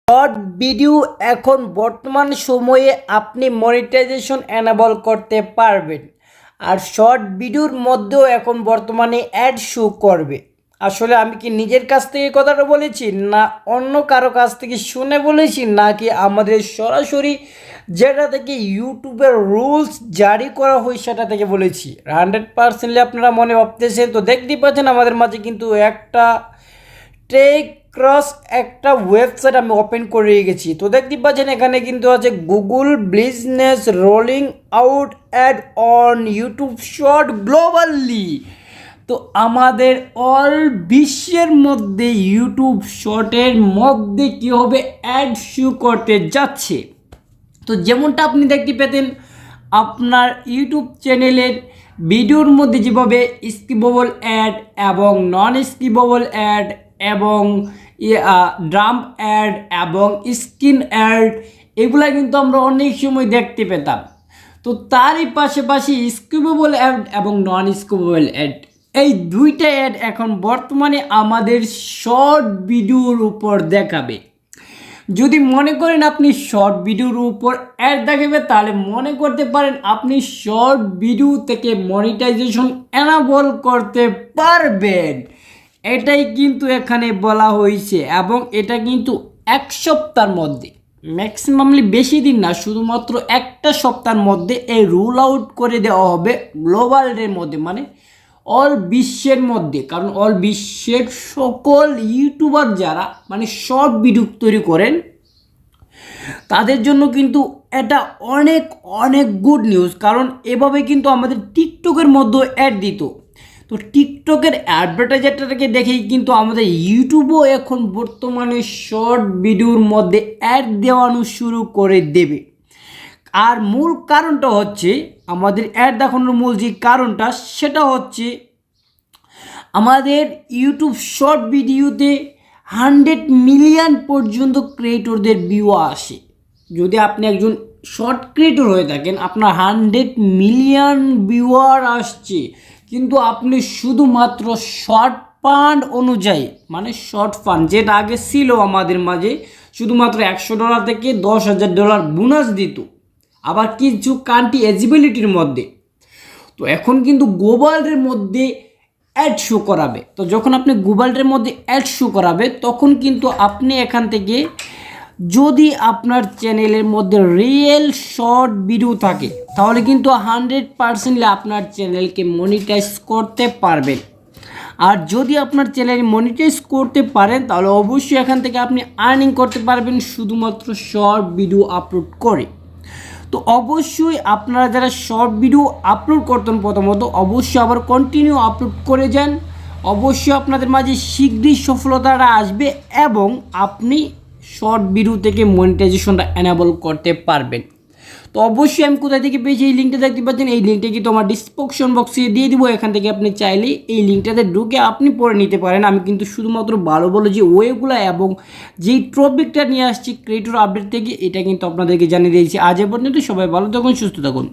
Short video এখন বর্তমান সময়ে আপনি মনিটাইজেশন এনেবল করতে পারবেন। আর শর্ট ভিডিওর মধ্যেও এখন বর্তমানে অ্যাড শো করবে। আসলে আমি কি নিজের কাছ থেকে কথাটা বলেছি, না অন্য কারো কাছ থেকে শুনে বলেছি, নাকি আমাদের সরাসরি যেটা থেকে ইউটিউবের রুলস জারি করা হয় সেটা থেকে বলেছি? 100% আপনারা মনে ভাবতেছেন। তো দেখতেই পাচ্ছেন আমাদের মাঝে কিন্তু একটা টেক ক্রস একটা ওয়েবসাইট আমি ওপেন করে রেখেছি। তো দেখতে পাচ্ছেন এখানে কিন্তু আছে Google business rolling out ad on YouTube short globally. তো আমাদের অল বিশ্বের মধ্যে ইউটিউব শর্টের মধ্যে কী হবে, অ্যাড শো করতে যাচ্ছে। তো যেমনটা আপনি দেখতে পেতেন আপনার ইউটিউব চ্যানেলের ভিডিওর মধ্যে যেভাবে স্কিপেবল অ্যাড এবং নন স্কিপেবল অ্যাড এবং ড্রাম অ্যাড এবং স্ক্রিন অ্যাড, এগুলা কিন্তু আমরা অনেক সময় দেখতে পেতাম। তো তারই পাশাপাশি স্কিপেবল অ্যাড এবং নন স্কিপেবল অ্যাড, এই দুইটা অ্যাড এখন বর্তমানে আমাদের শর্ট ভিডিওর উপর দেখাবে। যদি মনে করেন আপনি শর্ট ভিডিওর উপর অ্যাড দেখাবে, তাহলে মনে করতে পারেন আপনি শর্ট ভিডিও থেকে মনিটাইজেশন এনেবল করতে পারবেন। এটাই কিন্তু এখানে বলা হয়েছে এবং এটা কিন্তু এক সপ্তাহের মধ্যে, ম্যাক্সিমামলি বেশি দিন না, শুধুমাত্র একটা সপ্তাহের মধ্যে এই রুল আউট করে দেওয়া হবে গ্লোবালের মধ্যে, মানে অল বিশ্বের মধ্যে। কারণ অল বিশ্বের সকল ইউটিউবার যারা মানে শর্ট ভিডিও তৈরি করেন তাদের জন্য কিন্তু এটা অনেক অনেক গুড নিউজ। কারণ এভাবে কিন্তু আমাদের টিকটকের মধ্যে অ্যাড দিত। তো টিকটকের অ্যাডভার্টাইজারটাকে দেখেই কিন্তু আমাদের ইউটিউবও এখন বর্তমানে শর্ট ভিডিওর মধ্যে অ্যাড দেওয়ানো শুরু করে দেবে। আর মূল কারণটা হচ্ছে, আমাদের অ্যাড দেখানোর মূল যে কারণটা সেটা হচ্ছে, আমাদের ইউটিউব শর্ট ভিডিওতে 100 মিলিয়ন পর্যন্ত ক্রিয়েটরদের ভিউ আসে। যদি আপনি একজন শর্ট ক্রিয়েটর হয়ে থাকেন, আপনার 100 মিলিয়ন ভিউয়ার আসছে, কিন্তু আপনি শুধুমাত্র শর্ট ফান্ড অনুযায়ী, মানে শর্ট ফান্ড যেটা আগে ছিল আমাদের মাঝে শুধুমাত্র $100 থেকে $10,000 বোনাস দিত, আবার কিছু কান্ট্রি এলিজিবিলিটির মধ্যে। তো এখন কিন্তু গ্লোবালের মধ্যে অ্যাড শো করাবে। তো যখন আপনি গ্লোবালের মধ্যে অ্যাড শো করাবে, তখন কিন্তু আপনি এখান থেকে যদি আপনার চ্যানেলের মধ্যে রিয়েল শর্ট ভিডিও থাকে, তাহলে কিন্তু 100% আপনার চ্যানেলকে মনিটাইজ করতে পারবেন। আর যদি আপনার চ্যানেল মনিটাইজ করতে পারেন, তাহলে অবশ্যই এখান থেকে আপনি আর্নিং করতে পারবেন শুধুমাত্র শর্ট ভিডিও আপলোড করে। তো অবশ্যই আপনারা যারা শর্ট ভিডিও আপলোড করতেন প্রথমত, অবশ্যই আবার কন্টিনিউ আপলোড করে যান। অবশ্যই আপনাদের মাঝে শীঘ্রই সফলতাটা আসবে এবং আপনি শর্ট ভিডিও থেকে মনিটাইজেশনটা এনেবল করতে পারবেন। তো অবশ্যই আমি কোথায় থেকে পেয়েছি এই লিঙ্কটা দেখতে পাচ্ছেন, এই লিঙ্কটা কিন্তু আমার ডিসক্রিপশন বক্সে দিয়ে দিব। এখান থেকে আপনি চাইলে এই লিঙ্কটাতে ঢুকে আপনি পড়ে নিতে পারেন। আমি কিন্তু শুধুমাত্র ভালো ভালো যে ওয়েগুলো এবং যেই টপিকটা নিয়ে আসছি ক্রিয়েটর আপডেট থেকে, এটা কিন্তু আপনাদেরকে জানিয়ে দিয়েছি। আজ এ পর্যন্ত সবাই ভালো থাকুন, সুস্থ থাকুন।